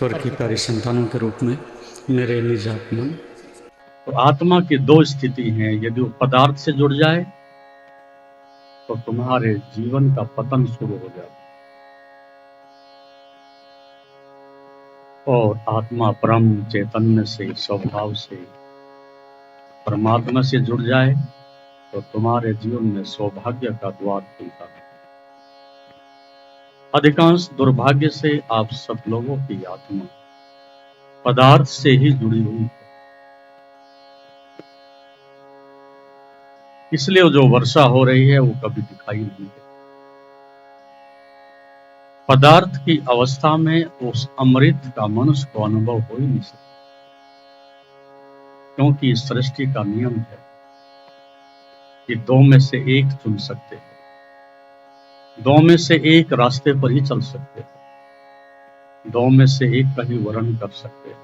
ईश्वर की प्यारी संतानों के रूप में मेरे निज आत्मा। तो आत्मा की दो स्थिति हैं। यदि वो पदार्थ से जुड़ जाए तो तुम्हारे जीवन का पतन शुरू हो जाता है, और आत्मा ब्रह्म चैतन्य से, स्वभाव से, परमात्मा से जुड़ जाए तो तुम्हारे जीवन में सौभाग्य का द्वार खुलता है। अधिकांश दुर्भाग्य से आप सब लोगों की आत्मा पदार्थ से ही जुड़ी हुई है। इसलिए जो वर्षा हो रही है वो कभी दिखाई नहीं देती। पदार्थ की अवस्था में उस अमृत का मनुष्य को अनुभव हो ही नहीं सकता, क्योंकि इस सृष्टि का नियम है कि दो में से एक चुन सकते हैं, दो में से एक रास्ते पर ही चल सकते हैं, दो में से एक का ही वर्णन कर सकते हैं।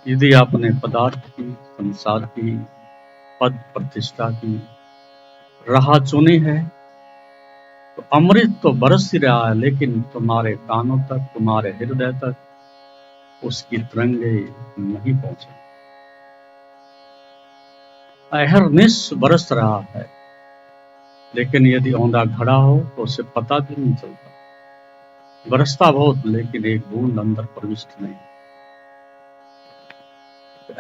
यदि आपने पदार्थ की, संसार की, पद प्रतिष्ठा की राह चुनी है तो अमृत तो बरस ही रहा है, लेकिन तुम्हारे कानों तक, तुम्हारे हृदय तक उसकी तरंगे नहीं पहुंचे। अहरनिश बरस रहा है, लेकिन यदि औंधा खड़ा हो तो उसे पता भी नहीं चलता। बरसता बहुत, लेकिन एक बूंद अंदर प्रविष्ट नहीं।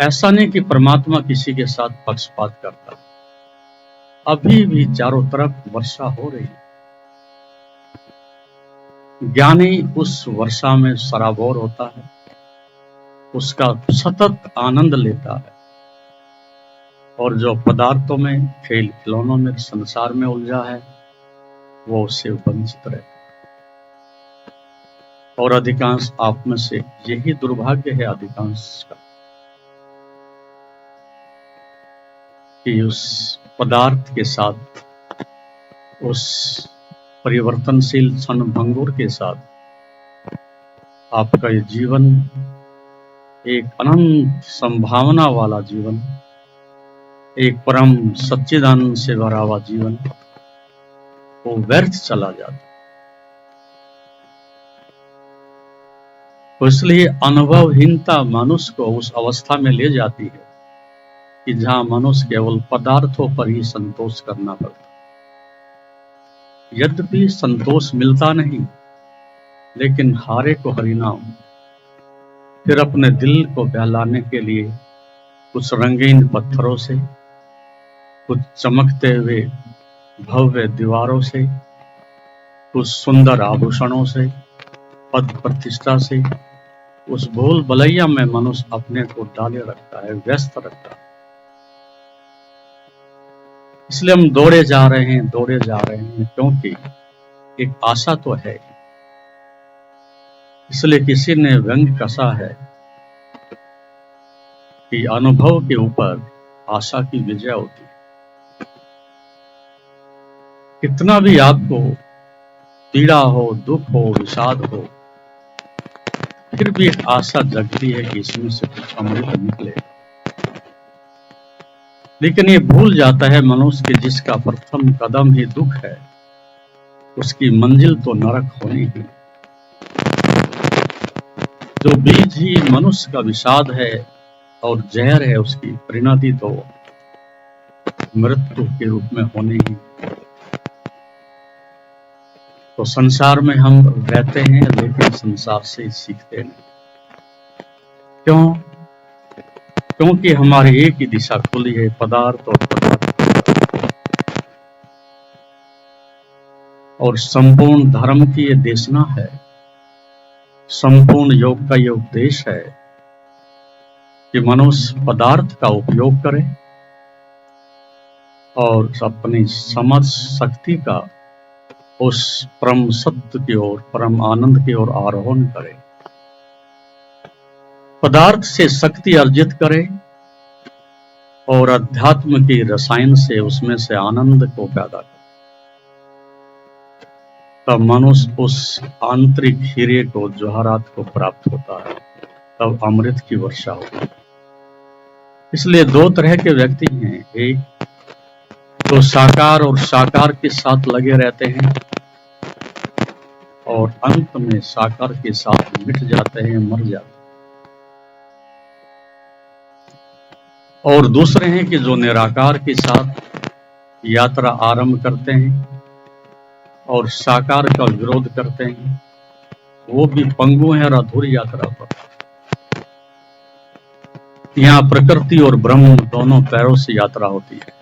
ऐसा नहीं कि परमात्मा किसी के साथ पक्षपात करता। अभी भी चारों तरफ वर्षा हो रही है। ज्ञानी उस वर्षा में सराबोर होता है, उसका सतत आनंद लेता है, और जो पदार्थों में, खेल खिलौनों में, संसार में उलझा है वो उससे वंचित रहता है। और अधिकांश आप में से यही दुर्भाग्य है अधिकांश का, कि उस पदार्थ के साथ, उस परिवर्तनशील क्षणभंगुर के साथ आपका ये जीवन, एक अनंत संभावना वाला जीवन, एक परम सच्चिदानंद से भरा हुआ जीवन, वो व्यर्थ चला जाता। तो इसलिए अनुभवहीनता मनुष्य को उस अवस्था में ले जाती है कि जहां मनुष्य केवल पदार्थों पर ही संतोष करना पड़ता। यद्यपि संतोष मिलता नहीं, लेकिन हारे को हरिनाम। फिर अपने दिल को बहलाने के लिए कुछ रंगीन पत्थरों से, कुछ चमकते हुए भव्य दीवारों से, कुछ सुंदर आभूषणों से, पद प्रतिष्ठा से, उस भूल भलैया में मनुष्य अपने को डाले रखता है, व्यस्त रखता है। इसलिए हम दौड़े जा रहे हैं, क्योंकि एक आशा तो है। इसलिए किसी ने व्यंग कसा है कि अनुभव के ऊपर आशा की विजय होती है। कितना भी आपको पीड़ा हो, दुख हो, विषाद हो, फिर भी एक आशा जगती है कि इसमें से कुछ अमृत निकले। लेकिन ये भूल जाता है मनुष्य कि जिसका प्रथम कदम ही दुख है, उसकी मंजिल तो नरक होनी ही। जो बीज ही मनुष्य का विषाद है और जहर है, उसकी परिणति तो मृत्यु के रूप में होनी ही। तो संसार में हम रहते हैं, लेकिन संसार से सीखते नहीं। क्यों? क्योंकि हमारी एक ही दिशा खुली है, पदार्थ और पदार्थ। और संपूर्ण धर्म की ये देशना है, संपूर्ण योग का ये उपदेश है कि मनुष्य पदार्थ का उपयोग करे और अपनी समझ शक्ति का उस परम सत्य की ओर, परम आनंद की ओर आरोहण करे। पदार्थ से शक्ति अर्जित करे और अध्यात्म की रसायन से, उसमें से आनंद को पैदा करे। तब मनुष्य उस आंतरिक हीरे को, जवाहरात को प्राप्त होता है, तब अमृत की वर्षा होती है। इसलिए दो तरह के व्यक्ति हैं, एक तो साकार और साकार के साथ लगे रहते हैं, और अंत में साकार के साथ मिट जाते हैं, मर जाते हैं। और दूसरे हैं कि जो निराकार के साथ यात्रा आरंभ करते हैं और साकार का विरोध करते हैं, वो भी पंगु हैं और अधूरी यात्रा पर। यहाँ प्रकृति और ब्रह्म दोनों पैरों से यात्रा होती है।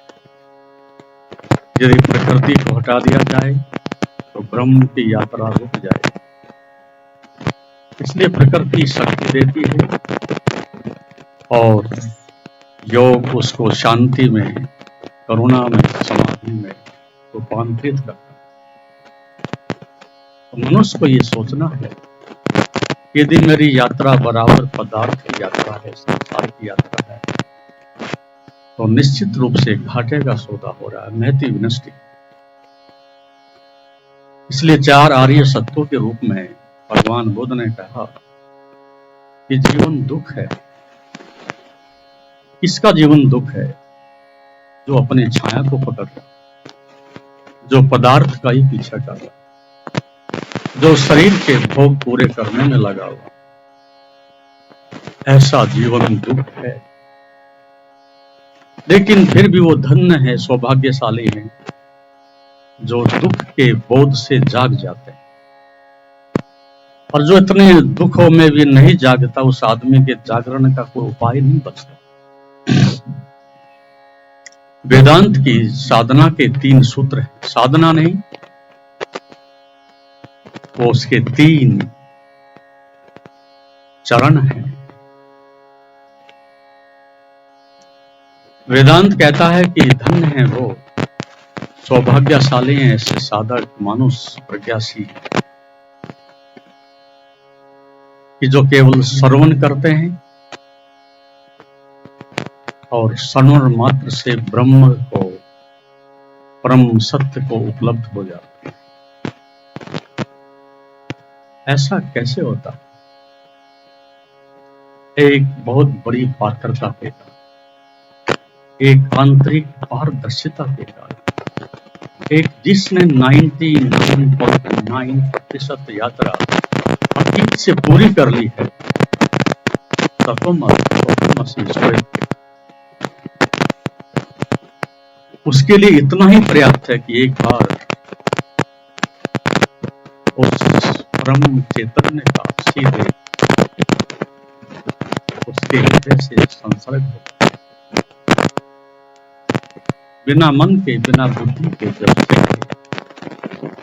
यदि प्रकृति को हटा दिया जाए तो ब्रह्म की यात्रा रुक जाए। इसलिए प्रकृति शक्ति देती है और योग उसको शांति में, करुणा में, समाधि में रूपांतरित करता है। तो मनुष्य को ये सोचना है, यदि मेरी यात्रा बराबर पदार्थ की यात्रा है, संसार की यात्रा है, तो निश्चित रूप से घाटे का सौदा हो रहा है, महती विनष्टि। इसलिए 4 आर्य सत्यों के रूप में भगवान बुद्ध ने कहा कि जीवन दुख है। किसका जीवन दुख है? जो अपनी छाया को पकड़ रहा, जो पदार्थ का ही पीछा कर रहा, जो शरीर के भोग पूरे करने में लगा हुआ, ऐसा जीवन दुख है। लेकिन फिर भी वो धन्य है, सौभाग्यशाली है, जो दुख के बोध से जाग जाते हैं। और जो इतने दुखों में भी नहीं जागता, उस आदमी के जागरण का कोई उपाय नहीं बचता। वेदांत की साधना के 3 सूत्र हैं। साधना नहीं, वो उसके 3 चरण हैं। वेदांत कहता है कि धन्य है वो, सौभाग्यशाली हैं ऐसे साधक, मनुष्य, प्रज्ञासी, कि जो केवल श्रवण करते हैं और श्रवण मात्र से ब्रह्म को, परम सत्य को उपलब्ध हो जाते हैं। ऐसा कैसे होता है? एक बहुत बड़ी पात्रता के कारण, एक आंतरिक पारदर्शिता के कारण, एक जिसने 99.9% यात्रा अतीत से पूरी कर ली है, उसके लिए इतना ही पर्याप्त है कि एक बार उस ब्रह्म चैतन्य का सीधे उसके हृदय से संसर्ग हो, बिना मन के, बिना बुद्धि के, जब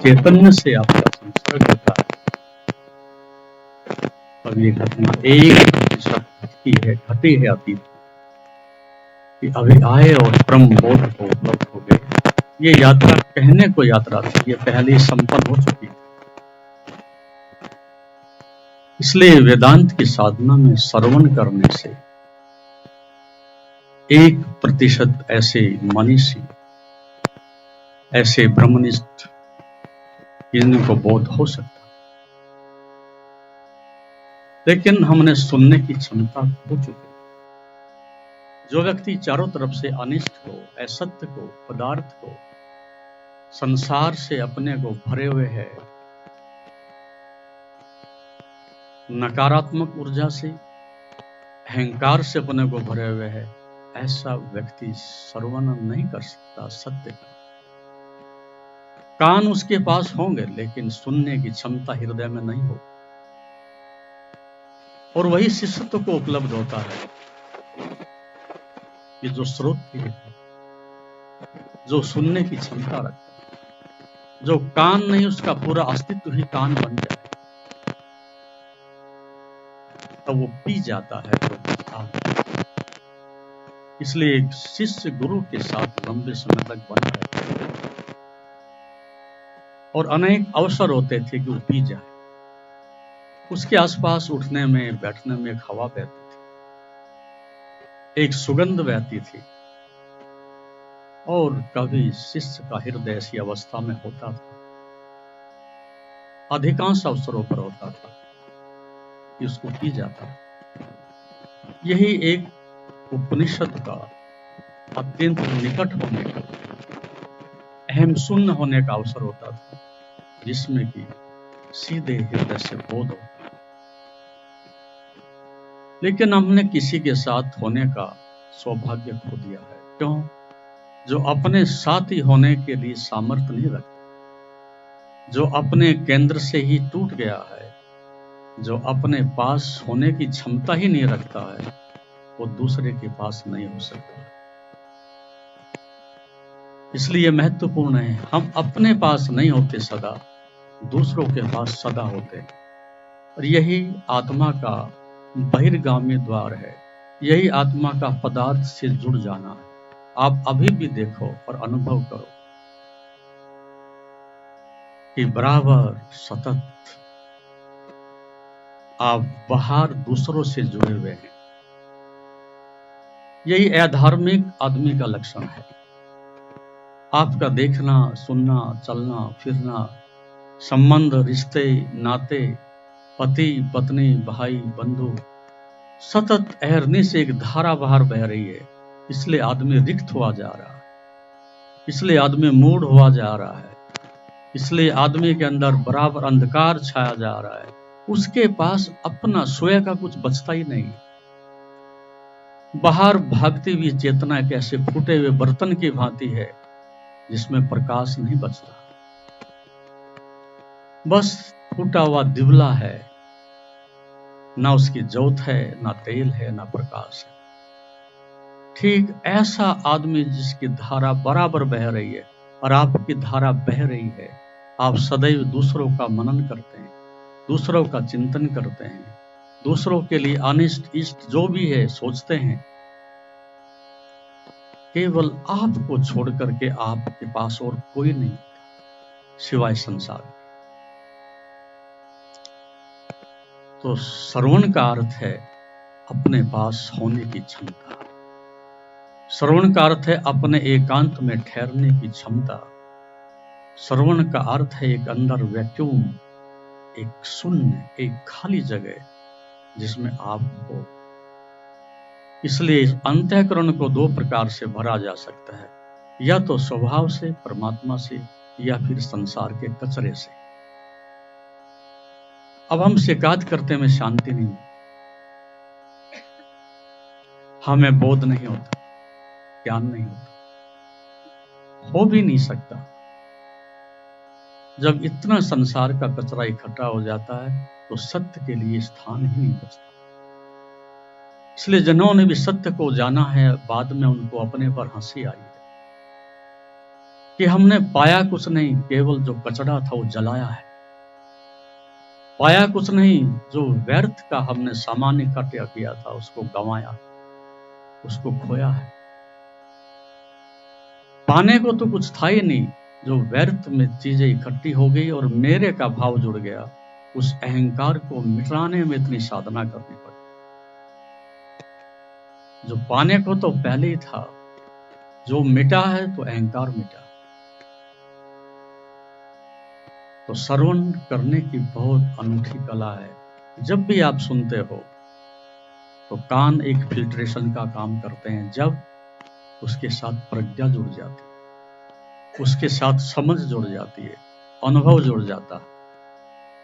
चैतन्य से आपका संसर्ग होता है, तब ये घटना 1% घटी है अतीत कि अभी आए और ब्रह्म बोध को उपलब्ध हो गए। ये यात्रा कहने को यात्रा थी, ये पहले ही संपन्न हो चुकी है। इसलिए वेदांत की साधना में श्रवण करने से 1% ऐसे मनीषी, ऐसे ब्रह्मनिष्ठ जिनको बोध हो सकता, लेकिन हमने सुनने की क्षमता खो चुकी। जो व्यक्ति चारों तरफ से अनिष्ट को, असत्य को, पदार्थ को, संसार से अपने को भरे हुए है, नकारात्मक ऊर्जा से, अहंकार से अपने को भरे हुए है, ऐसा व्यक्ति श्रवण नहीं कर सकता सत्य का। कान उसके पास होंगे लेकिन सुनने की क्षमता हृदय में नहीं हो। और वही शिष्यत्व को उपलब्ध होता है कि जो श्रोत्र है, जो सुनने की क्षमता रखता है, जो कान नहीं उसका पूरा अस्तित्व ही कान बन जाए, तब वो पी जाता है तो इसलिए एक शिष्य गुरु के साथ लंबे समय तक बना रहता है और अनेक अवसर होते थे कि वो पी जाए। उसके आसपास उठने में, बैठने में एक हवा बहती थी, एक सुगंध बहती थी, और कभी शिष्य का हृदय ऐसी अवस्था में होता था, अधिकांश अवसरों पर होता था कि उसको पी जाता। यही एक उपनिषद का अत्यंत निकट होने का, अहम शून्य होने का अवसर होता था, जिसमें कि सीधे हृदय से बोध होता है। लेकिन हमने किसी के साथ होने का सौभाग्य खो दिया है। क्यों? जो अपने साथी होने के लिए सामर्थ्य नहीं रखता, जो अपने केंद्र से ही टूट गया है, जो अपने पास होने की क्षमता ही नहीं रखता है, वो दूसरे के पास नहीं हो सकता। इसलिए महत्वपूर्ण है, हम अपने पास नहीं होते सदा, दूसरों के पास सदा होते। और यही आत्मा का बहिर्गामी द्वार है, यही आत्मा का पदार्थ से जुड़ जाना है। आप अभी भी देखो और अनुभव करो कि बराबर सतत आप बाहर दूसरों से जुड़े हुए हैं। यही अधार्मिक आदमी का लक्षण है। आपका देखना, सुनना, चलना फिरना, संबंध, रिश्ते, नाते, पति पत्नी, भाई बंधु, सतत अहरने से एक धारा बाहर बह रही है। इसलिए आदमी रिक्त हुआ जा रहा है, इसलिए आदमी मूढ़ हुआ जा रहा है, इसलिए आदमी के अंदर बराबर अंधकार छाया जा रहा है। उसके पास अपना स्वयं का कुछ बचता ही नहीं। बाहर भागती हुई चेतना कैसे फूटे हुए बर्तन की भांति है, जिसमें प्रकाश नहीं बचता, बस फूटा हुआ दिवला है, ना उसकी ज्योत है, ना तेल है, ना प्रकाश है। ठीक ऐसा आदमी जिसकी धारा बराबर बह रही है और आपकी धारा बह रही है, आप सदैव दूसरों का मनन करते हैं, दूसरों का चिंतन करते हैं, दूसरों के लिए अनिष्ट इष्ट जो भी है सोचते हैं। केवल आपको छोड़ करके आपके पास और कोई नहीं सिवाय संसार। तो श्रवण का अर्थ है अपने पास होने की क्षमता, श्रवण का अर्थ है अपने एकांत में ठहरने की क्षमता, श्रवण का अर्थ है एक अंदर वैक्यूम, एक शून्य, एक खाली जगह जिसमें आप हो। इसलिए इस अंतःकरण को दो प्रकार से भरा जा सकता है, या तो स्वभाव से, परमात्मा से, या फिर संसार के कचरे से। अब हम शिकायत करते में शांति नहीं होती, हमें बोध नहीं होता, ज्ञान नहीं होता, हो भी नहीं सकता। जब इतना संसार का कचरा इकट्ठा हो जाता है तो सत्य के लिए स्थान ही नहीं बचता। इसलिए जिन्होंने भी सत्य को जाना है, बाद में उनको अपने पर हंसी आई है कि हमने पाया कुछ नहीं, केवल जो कचरा था वो जलाया है। पाया कुछ नहीं, जो व्यर्थ का हमने सामान इकट्ठा किया था उसको गंवाया, उसको खोया है। पाने को तो कुछ था ही नहीं, जो व्यर्थ में चीजें इकट्ठी हो गई और मेरे का भाव जुड़ गया, उस अहंकार को मिटाने में इतनी साधना करनी पड़ी। जो पाने को तो पहले ही था, जो मिटा है तो अहंकार मिटा। तो श्रवण करने की बहुत अनूठी कला है। जब भी आप सुनते हो तो कान एक फिल्ट्रेशन का काम करते हैं। जब उसके साथ प्रज्ञा जुड़ जाती है, उसके साथ समझ जुड़ जाती है, अनुभव जुड़ जाता है।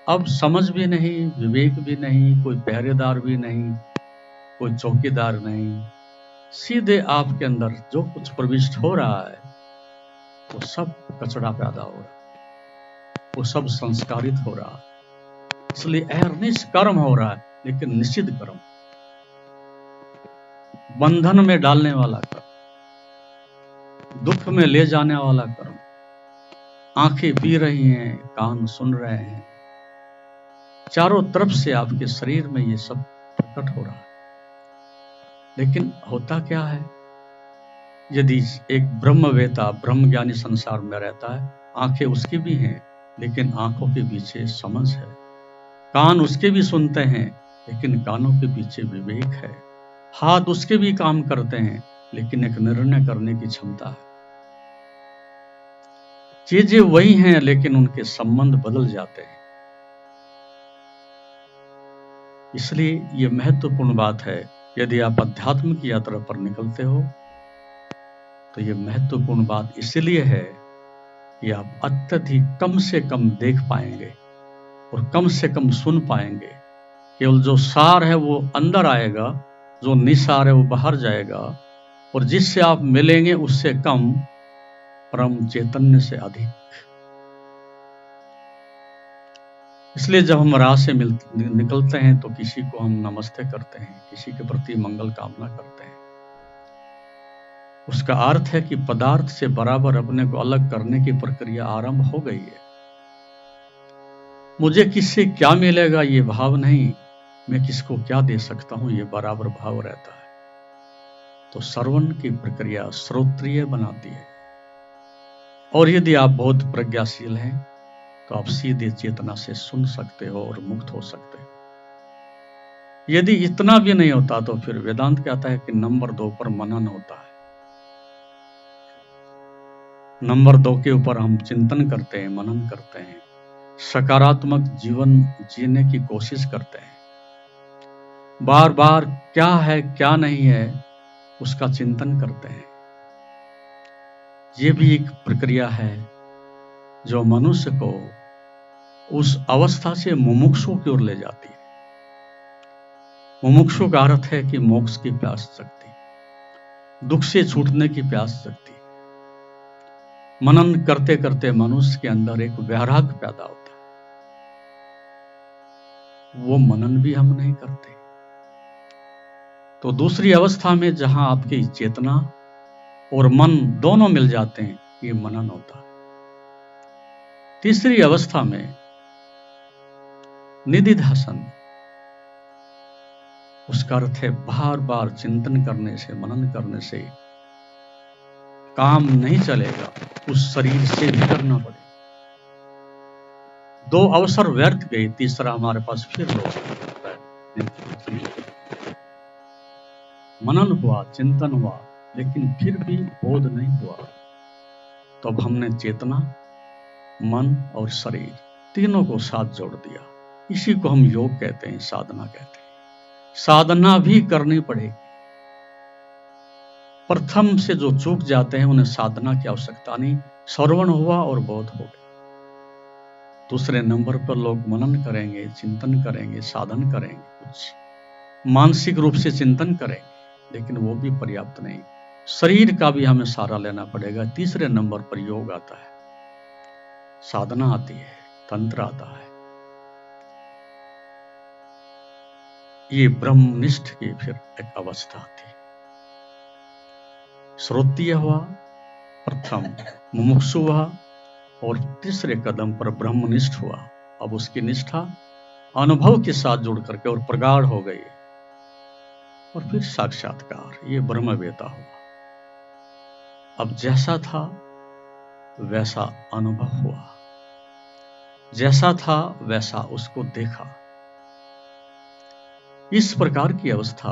अब समझ भी नहीं, विवेक भी नहीं, कोई पहरेदार भी नहीं, कोई चौकीदार नहीं, सीधे आपके अंदर जो कुछ प्रविष्ट हो रहा है वो सब कचरा पैदा हो रहा है, वो सब संस्कारित हो रहा है। इसलिए अहर्निश कर्म हो रहा है, लेकिन निषिद्ध कर्म, बंधन में डालने वाला कर्म, दुख में ले जाने वाला कर्म। आंखें पी रही हैं, कान सुन रहे हैं, चारों तरफ से आपके शरीर में ये सब प्रकट हो रहा है। लेकिन होता क्या है, यदि एक ब्रह्मवेता, ब्रह्मज्ञानी संसार में रहता है, आंखें उसकी भी हैं, लेकिन आंखों के पीछे समझ है, कान उसके भी सुनते हैं, लेकिन कानों के पीछे विवेक है, हाथ उसके भी काम करते हैं, लेकिन एक निर्णय करने की क्षमता है। चीजें वही हैं, लेकिन उनके संबंध बदल जाते हैं। इसलिए यह महत्वपूर्ण बात है। यदि आप अध्यात्म की यात्रा पर निकलते हो तो यह महत्वपूर्ण बात इसलिए है कि आप अत्यधिक कम से कम देख पाएंगे, और कम से कम सुन पाएंगे। केवल जो सार है वो अंदर आएगा, जो निसार है वो बाहर जाएगा, और जिससे आप मिलेंगे उससे कम, परम चैतन्य से अधिक। इसलिए जब हम राह से निकलते हैं तो किसी को हम नमस्ते करते हैं, किसी के प्रति मंगल कामना करते हैं। उसका अर्थ है कि पदार्थ से बराबर अपने को अलग करने की प्रक्रिया आरंभ हो गई है। मुझे किससे क्या मिलेगा ये भाव नहीं, मैं किसको क्या दे सकता हूं ये बराबर भाव रहता है। तो श्रवण की प्रक्रिया श्रोत्रिय बनाती है। और यदि आप बहुत प्रज्ञाशील हैं तो आप सीधे चेतना से सुन सकते हो और मुक्त हो सकते हो। यदि इतना भी नहीं होता तो फिर वेदांत कहता है कि नंबर 2 पर मनन होता है। नंबर 2 के ऊपर हम चिंतन करते हैं, मनन करते हैं, सकारात्मक जीवन जीने की कोशिश करते हैं। बार बार क्या है क्या नहीं है उसका चिंतन करते हैं। यह भी एक प्रक्रिया है जो मनुष्य को उस अवस्था से मुमुक्षु की ओर ले जाती है। मुमुक्षु का अर्थ है कि मोक्ष की प्यास जगती, दुख से छूटने की प्यास जगती। मनन करते करते मनुष्य के अंदर एक वैराग्य पैदा होता है। वो मनन भी हम नहीं करते। तो दूसरी अवस्था में जहां आपकी चेतना और मन दोनों मिल जाते हैं, ये मनन होता है। तीसरी अवस्था में निधिध्यासन, उसका अर्थ है बार बार चिंतन करने से, मनन करने से काम नहीं चलेगा, उस शरीर से भी करना पड़ेगा। 2 अवसर व्यर्थ गए, तीसरा हमारे पास फिर लौट। मनन हुआ, चिंतन हुआ, लेकिन फिर भी बोध नहीं हुआ। तो अब हमने चेतना, मन और शरीर तीनों को साथ जोड़ दिया। इसी को हम योग कहते हैं, साधना कहते हैं। साधना भी करनी पड़ेगी। प्रथम से जो चूक जाते हैं उन्हें साधना की आवश्यकता नहीं, श्रवण हुआ और बोध हो गया। दूसरे नंबर पर लोग मनन करेंगे, चिंतन करेंगे, साधन करेंगे, कुछ मानसिक रूप से चिंतन करेंगे, लेकिन वो भी पर्याप्त नहीं। शरीर का भी हमें सहारा लेना पड़ेगा। तीसरे नंबर पर योग आता है, साधना आती है, तंत्र आता है। ये ब्रह्मनिष्ठ की फिर एक अवस्था आती है। श्रोत्रिय हुआ प्रथम, मुमुक्षु हुआ, और तीसरे कदम पर ब्रह्मनिष्ठ हुआ। अब उसकी निष्ठा अनुभव के साथ जुड़ करके और प्रगाढ़ हो गई, और फिर साक्षात्कार, ये ब्रह्मवेता हुआ। अब जैसा था वैसा अनुभव हुआ, जैसा था वैसा उसको देखा। इस प्रकार की अवस्था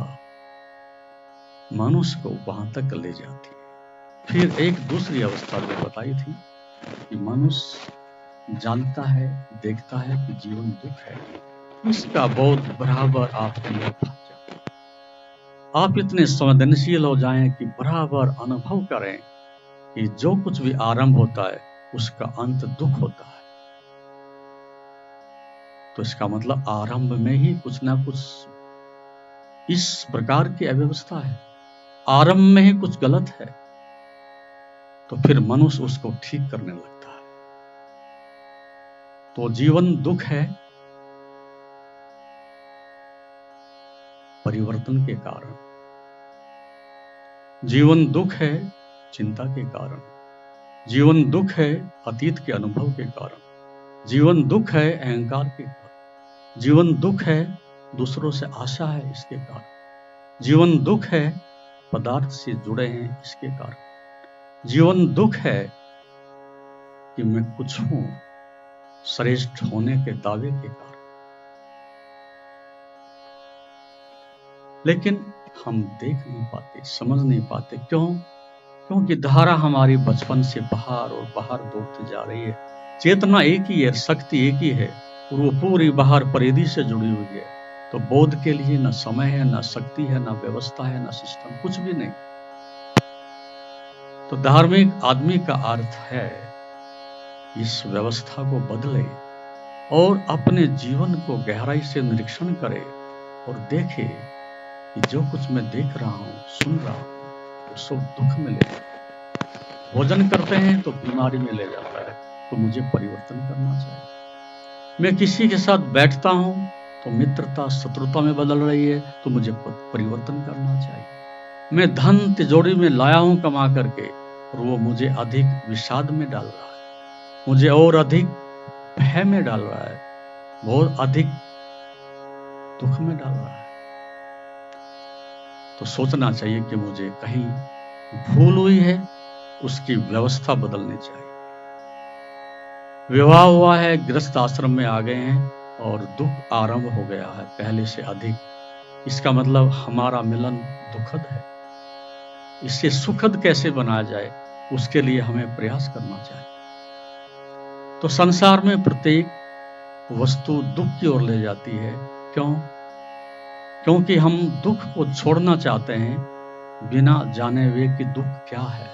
मनुष्य को वहां तक ले जाती है। फिर एक दूसरी अवस्था जो बताई थी कि मनुष्य जानता है, देखता है कि जीवन दुख है, इसका बोध बराबर आपके लिए पहुंच जाए। आप इतने संवेदनशील हो जाएं कि बराबर अनुभव करें कि जो कुछ भी आरंभ होता है उसका अंत दुख होता है। तो इसका मतलब आरंभ में ही कुछ ना कुछ इस प्रकार की अव्यवस्था है, आरंभ में ही कुछ गलत है। तो फिर मनुष्य उसको ठीक करने लगता है। तो जीवन दुख है परिवर्तन के कारण, जीवन दुख है चिंता के कारण, जीवन दुख है अतीत के अनुभव के कारण, जीवन दुख है अहंकार के कारण, जीवन दुख है दूसरों से आशा है इसके कारण, जीवन दुख है पदार्थ से जुड़े हैं इसके कारण, जीवन दुख है कि मैं कुछ हूं श्रेष्ठ होने के दावे के कारण। लेकिन हम देख नहीं पाते, समझ नहीं पाते। क्यों? क्योंकि धारा हमारी बचपन से बाहर और बाहर दौड़ती जा रही है। चेतना एक ही है, शक्ति एक ही है, और वो पूरी बाहर परिधि से जुड़ी हुई है। तो बोध के लिए न समय है, न शक्ति है, न व्यवस्था है, न सिस्टम, कुछ भी नहीं। तो धार्मिक आदमी का अर्थ है इस व्यवस्था को बदले और अपने जीवन को गहराई से निरीक्षण करे और देखे कि जो कुछ मैं देख रहा हूं, सुन रहा हूं, वो सब दुख में ले जाता है। भोजन करते हैं तो बीमारी में ले जाता है, तो मुझे परिवर्तन करना चाहिए। मैं किसी के साथ बैठता हूं तो मित्रता शत्रुता में बदल रही है, तो मुझे परिवर्तन करना चाहिए। मैं धन तिजोरी में लाया हूं कमा करके, और वो मुझे अधिक विषाद में डाल रहा है, मुझे और अधिक भय में डाल रहा है, बहुत अधिक दुख में डाल रहा है। तो सोचना चाहिए कि मुझे कहीं भूल हुई है, उसकी व्यवस्था बदलनी चाहिए। विवाह हुआ है, गृहस्थ आश्रम में आ गए हैं और दुख आरंभ हो गया है पहले से अधिक, इसका मतलब हमारा मिलन दुखद है। इसे सुखद कैसे बनाया जाए, उसके लिए हमें प्रयास करना चाहिए। तो संसार में प्रत्येक वस्तु दुख की ओर ले जाती है। क्यों? क्योंकि हम दुख को छोड़ना चाहते हैं, बिना जाने हुए कि दुख क्या है।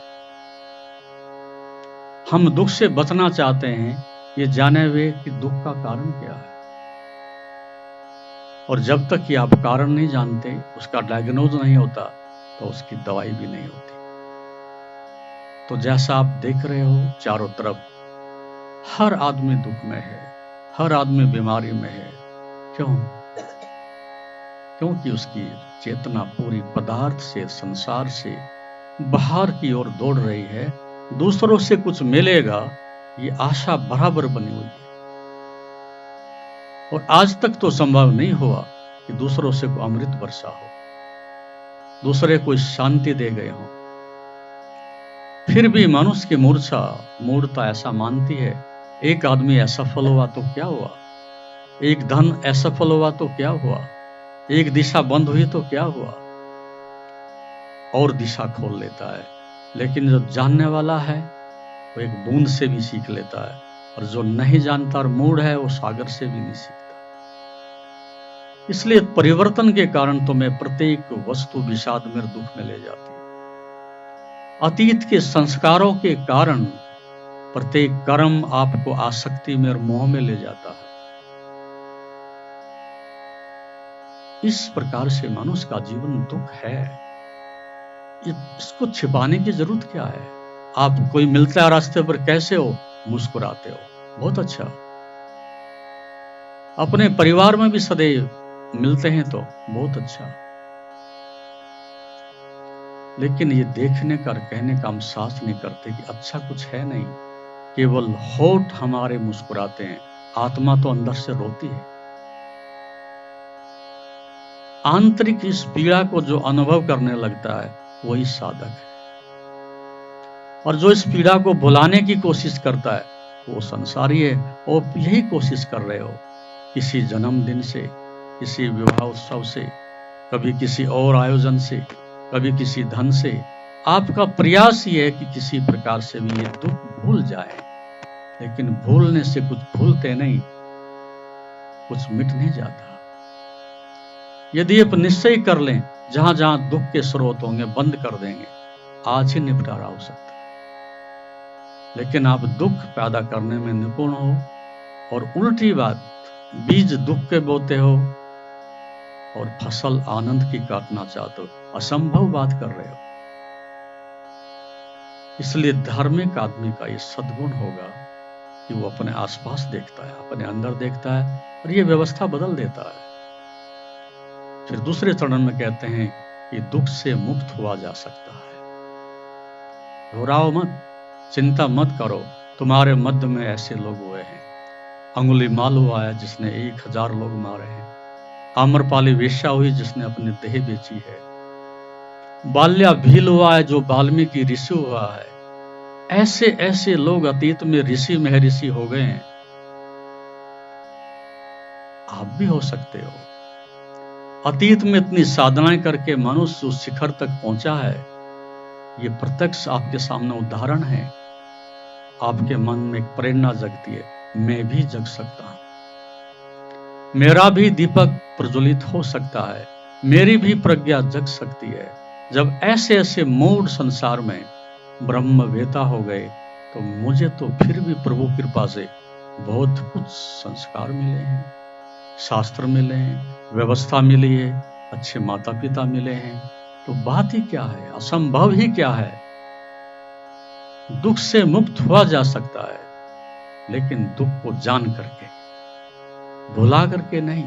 हम दुख से बचना चाहते हैं, ये जाने हुए कि दुख का कारण क्या है। और जब तक कि आप कारण नहीं जानते, उसका डायग्नोज नहीं होता, तो उसकी दवाई भी नहीं होती। तो जैसा आप देख रहे हो चारों तरफ, हर आदमी दुख में है, हर आदमी बीमारी में है। क्यों? क्योंकि उसकी चेतना पूरी पदार्थ से, संसार से बाहर की ओर दौड़ रही है। दूसरों से कुछ मिलेगा, ये आशा बराबर बनी हुई है। और आज तक तो संभव नहीं हुआ कि दूसरों से कोई अमृत वर्षा हो, दूसरे कोई शांति दे गए हो। फिर भी मनुष्य की मूर्खता ऐसा मानती है, एक आदमी असफल हुआ तो क्या हुआ, एक धन असफल हुआ तो क्या हुआ, एक दिशा बंद हुई तो क्या हुआ, और दिशा खोल लेता है। लेकिन जो जानने वाला है वो एक बूंद से भी सीख लेता है, और जो नहीं जानता और मूढ़ है वो सागर से भी नहीं सीखता। इसलिए परिवर्तन के कारण तुम्हें प्रत्येक वस्तु विषाद में, दुख में ले जाती है। अतीत के संस्कारों के कारण प्रत्येक कर्म आपको आसक्ति में और मोह में ले जाता है। इस प्रकार से मनुष्य का जीवन दुख है। इसको छिपाने की जरूरत क्या है? आप कोई मिलता है रास्ते पर, कैसे हो? मुस्कुराते हो, बहुत अच्छा। अपने परिवार में भी सदैव मिलते हैं तो बहुत अच्छा। लेकिन ये देखने का और कहने का हम साहस नहीं करते कि अच्छा कुछ है नहीं, केवल होठ हमारे मुस्कुराते हैं, आत्मा तो अंदर से रोती है। आंतरिक इस पीड़ा को जो अनुभव करने लगता है वही साधक है, और जो इस पीड़ा को भुलाने की कोशिश करता है वो संसारी है। और यही कोशिश कर रहे हो, किसी जन्मदिन से, किसी विवाह उत्सव से, कभी किसी और आयोजन से, कभी किसी धन से। आपका प्रयास ये है कि किसी प्रकार से भी ये दुख भूल जाए, लेकिन भूलने से कुछ भूलते नहीं, कुछ मिट नहीं जाता। यदि आप निश्चय कर लें, जहां जहां दुख के स्रोत होंगे बंद कर देंगे, आज ही निपटारा हो सकता है। लेकिन आप दुख पैदा करने में निपुण हो, और उल्टी बात, बीज दुख के बोते हो और फसल आनंद की काटना चाहते हो, असंभव बात कर रहे हो। इसलिए धार्मिक आदमी का ये सद्गुण होगा कि वो अपने आसपास देखता है, अपने अंदर देखता है, और ये व्यवस्था बदल देता है। फिर दूसरे चरण में कहते हैं कि दुख से मुक्त हुआ जा सकता है। घबराओ मत, चिंता मत करो, तुम्हारे मध्य में ऐसे लोग हुए हैं। अंगुलीमाल हुआ है जिसने 1000 लोग मारे हैं। आम्रपाली वेश्या हुई जिसने अपनी देह बेची है। बाल्या भील हुआ है जो वाल्मीकि ऋषि हुआ है। ऐसे ऐसे लोग अतीत में ऋषि महर्षि हो गए हैं। आप भी हो सकते हो। अतीत में इतनी साधनाएं करके मनुष्य उस शिखर तक पहुंचा है। ये प्रत्यक्ष आपके सामने उदाहरण है। आपके मन में एक प्रेरणा जगती है, मैं भी जग सकता हूं, मेरा भी दीपक प्रज्वलित हो सकता है, मेरी भी प्रज्ञा जग सकती है। जब ऐसे ऐसे मूढ़ संसार में ब्रह्मवेता हो गए, तो मुझे तो फिर भी प्रभु कृपा से बहुत कुछ संस्कार मिले हैं, शास्त्र मिले हैं, व्यवस्था मिली है, अच्छे माता पिता मिले हैं, तो बात ही क्या है, असंभव ही क्या है। दुख से मुक्त हुआ जा सकता है, लेकिन दुख को जान करके, भुला करके नहीं।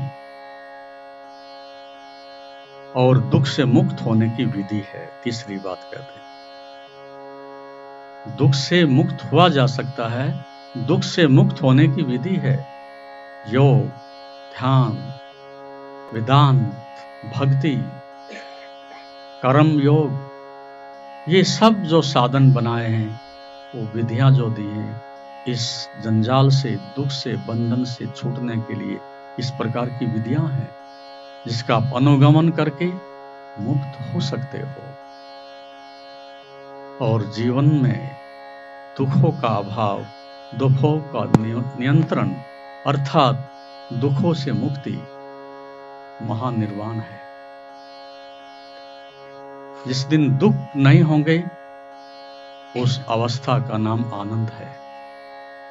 और दुख से मुक्त होने की विधि है, तीसरी बात कहते हैं। दुख से मुक्त हुआ जा सकता है, दुख से मुक्त होने की विधि है योग, ध्यान, वेदांत, भक्ति, कर्म योग। ये सब जो साधन बनाए हैं, वो विधियां जो दी हैं, इस जंजाल से, दुख से, बंधन से छूटने के लिए इस प्रकार की विधियां हैं, जिसका आप अनुगमन करके मुक्त हो सकते हो। और जीवन में दुखों का अभाव, दुखों का नियंत्रण, अर्थात दुखों से मुक्ति महानिर्वाण है। जिस दिन दुख नहीं होंगे, उस अवस्था का नाम आनंद है।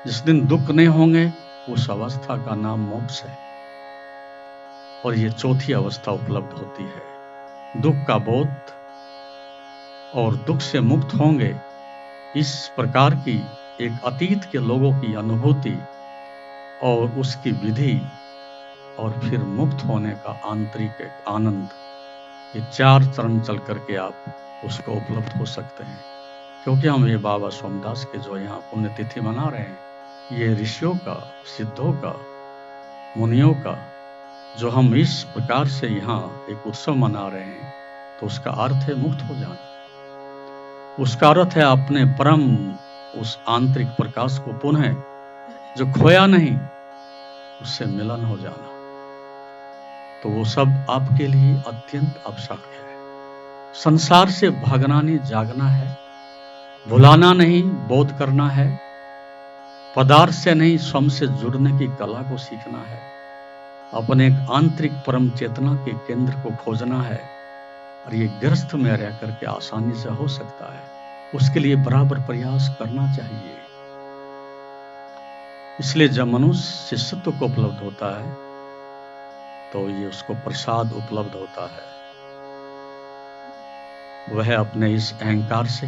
जिस दिन दुख नहीं होंगे, उस अवस्था का नाम मोक्ष है। और ये चौथी अवस्था उपलब्ध होती है, दुख का बोध और दुख से मुक्त होंगे, इस प्रकार की एक अतीत के लोगों की अनुभूति और उसकी विधि, और फिर मुक्त होने का आंतरिक एक आनंद, ये 4 चरण चल करके आप उसको उपलब्ध हो सकते हैं। क्योंकि हम ये बाबा सोमदास के जो यहाँ पुण्यतिथि मना रहे हैं, ये ऋषियों का, सिद्धों का, मुनियों का, जो हम इस प्रकार से यहाँ एक उत्सव मना रहे हैं, तो उसका अर्थ है मुक्त हो जाना। उसका अर्थ है अपने परम उस आंतरिक प्रकाश को पुनः, जो खोया नहीं, उससे मिलन हो जाना। तो वो सब आपके लिए अत्यंत आवश्यक है। संसार से भागना नहीं, जागना है। भुलाना नहीं, बोध करना है। पदार्थ से नहीं, स्वयं से जुड़ने की कला को सीखना है। अपने एक आंतरिक परम चेतना के केंद्र को खोजना है। और ये गृहस्थ में रह करके आसानी से हो सकता है। उसके लिए बराबर प्रयास करना चाहिए। इसलिए जब मनुष्य शिष्यत्व को उपलब्ध होता है, तो ये उसको प्रसाद उपलब्ध होता है। वह अपने इस अहंकार से,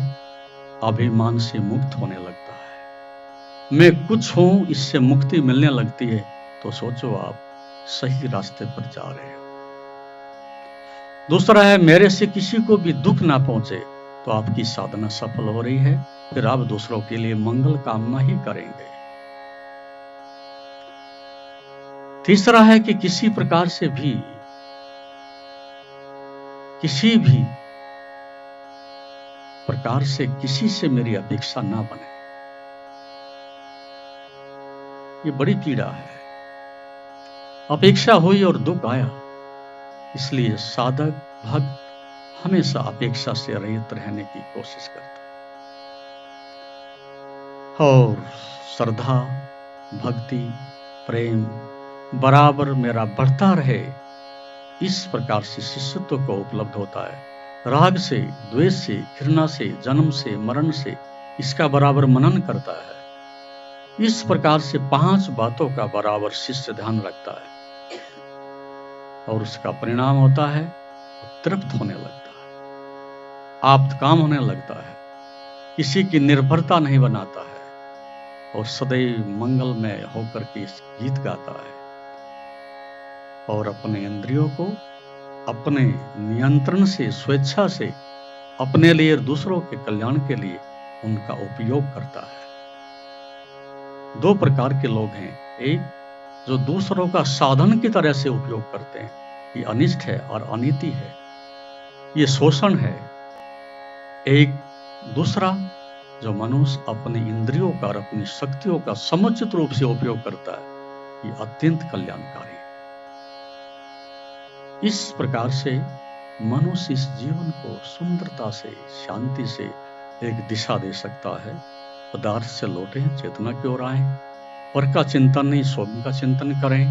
अभिमान से मुक्त होने लगता है। मैं कुछ हूं, इससे मुक्ति मिलने लगती है। तो सोचो आप सही रास्ते पर जा रहे हो। दूसरा है, मेरे से किसी को भी दुख ना पहुंचे, तो आपकी साधना सफल हो रही है। फिर आप दूसरों के लिए मंगल कामना ही करेंगे। तीसरा है कि किसी प्रकार से भी, किसी भी प्रकार से किसी से मेरी अपेक्षा ना बने। ये बड़ी पीड़ा है। अपेक्षा हुई और दुख आया। इसलिए साधक भक्त हमेशा अपेक्षा से रहित रहने की कोशिश करता है। और श्रद्धा, भक्ति, प्रेम बराबर मेरा बढ़ता रहे, इस प्रकार से शिष्यत्व को उपलब्ध होता है। राग से, द्वेष से, घृणा से, जन्म से, मरण से इसका बराबर मनन करता है। इस प्रकार से 5 बातों का बराबर शिष्य ध्यान रखता है। और उसका परिणाम होता है तृप्त होने लगता है, आप्त काम होने लगता है, किसी की निर्भरता नहीं बनाता है, और सदैव मंगलमय होकर के गीत गाता है। और अपने इंद्रियों को अपने नियंत्रण से, स्वेच्छा से, अपने लिए और दूसरों के कल्याण के लिए उनका उपयोग करता है। 2 प्रकार के लोग हैं। एक जो दूसरों का साधन की तरह से उपयोग करते हैं, ये अनिष्ट है और अनीति है, ये शोषण है। एक दूसरा जो मनुष्य अपने इंद्रियों का और अपनी शक्तियों का समुचित रूप से उपयोग करता है, ये अत्यंत कल्याणकारी है। इस प्रकार से मनुष्य इस जीवन को सुंदरता से, शांति से एक दिशा दे सकता है। पदार्थ से लौटे, चेतना की ओर आए, पर का चिंतन नहीं, स्वयं का चिंतन करें।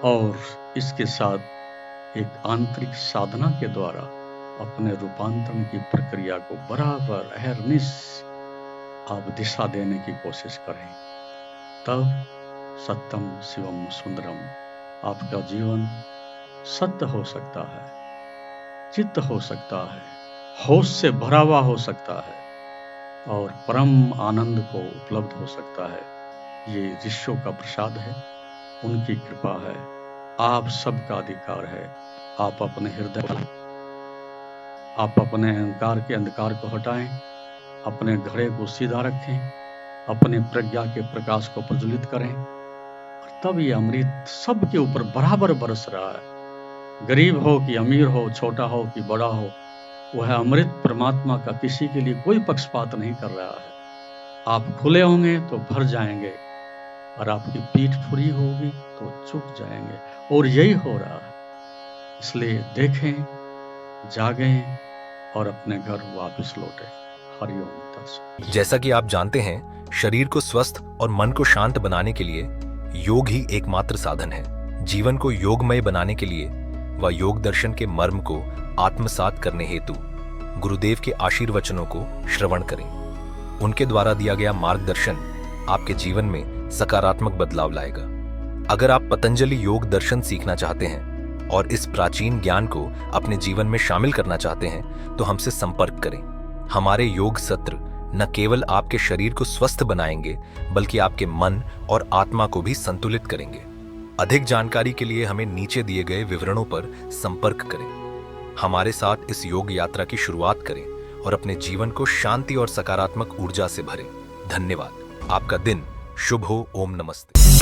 और इसके साथ एक आंतरिक साधना के द्वारा अपने रूपांतरण की प्रक्रिया को बराबर अहरनिश आप दिशा देने की कोशिश करें। तब सत्यम शिवम सुंदरम। आपका जीवन सत्य हो सकता है, चित्त हो सकता है, होश से भरा हुआ हो सकता है और परम आनंद को उपलब्ध हो सकता है। ये ऋषियों का प्रसाद है, उनकी कृपा है। आप सबका अधिकार है। आप अपने हृदय, आप अपने अहंकार के अंधकार को हटाएं, अपने घड़े को सीधा रखें, अपने प्रज्ञा के प्रकाश को प्रज्वलित करें और तब ये अमृत सबके ऊपर बराबर बरस रहा है। गरीब हो कि अमीर हो, छोटा हो कि बड़ा हो, वह अमृत परमात्मा का किसी के लिए कोई पक्षपात नहीं कर रहा है। आप खुले होंगे तो भर जाएंगे और आपकी पीठ फुरी होगी तो चुक जाएंगे, और यही हो रहा है। इसलिए देखें, जागें और अपने घर वापस लौटें। हरिओम तत्सत। जैसा कि आप जानते हैं, शरीर को स्वस्थ और मन को शांत बनाने के लिए योग ही एकमात्र साधन है। जीवन को योगमय बनाने के लिए व योग दर्शन के मर्म को आत्मसात करने हेतु गुरुदेव के आशीर्वचनों को श्रवण करें। उनके द्वारा दिया गया मार्गदर्शन आपके जीवन में सकारात्मक बदलाव लाएगा। अगर आप पतंजलि योग दर्शन सीखना चाहते हैं और इस प्राचीन ज्ञान को अपने जीवन में शामिल करना चाहते हैं तो हमसे संपर्क करें। हमारे योग सत्र न केवल आपके शरीर को स्वस्थ बनाएंगे बल्कि आपके मन और आत्मा को भी संतुलित करेंगे। अधिक जानकारी के लिए हमें नीचे दिए गए विवरणों पर संपर्क करें। हमारे साथ इस योग यात्रा की शुरुआत करें और अपने जीवन को शांति और सकारात्मक ऊर्जा से भरें। धन्यवाद। आपका दिन शुभ हो। ओम नमस्ते।